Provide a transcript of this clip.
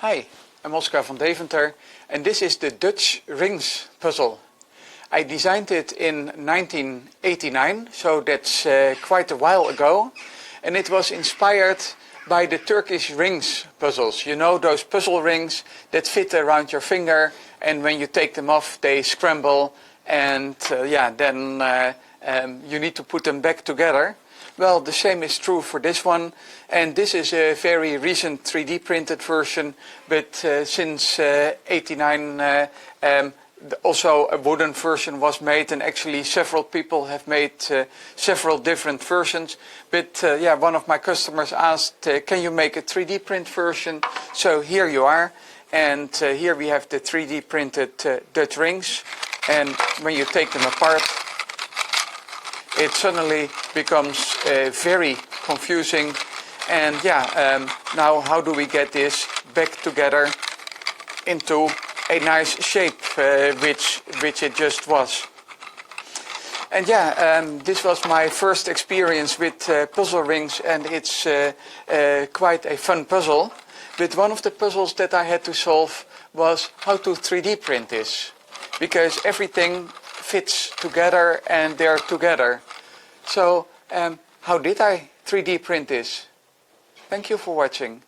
Hi, I'm Oscar van Deventer and this is the Dutch rings puzzle. I designed it in 1989, so that's quite a while ago, and it was inspired by the Turkish rings puzzles. You know, those puzzle rings that fit around your finger, and when you take them off they scramble, and then you need to put them back together. Well, the same is true for this one, and this is a very recent 3D printed version, but since '89 also a wooden version was made, and actually several people have made several different versions. But one of my customers asked, can you make a 3D print version? So here you are, and here we have the 3D printed Dutch rings, and when you take them apart, it suddenly becomes very confusing. And now how do we get this back together into a nice shape, which it just was. And this was my first experience with puzzle rings, and it's quite a fun puzzle. But one of the puzzles that I had to solve was how to 3D print this, because everything fits together and they're together. So how did I 3D print this? Thank you for watching.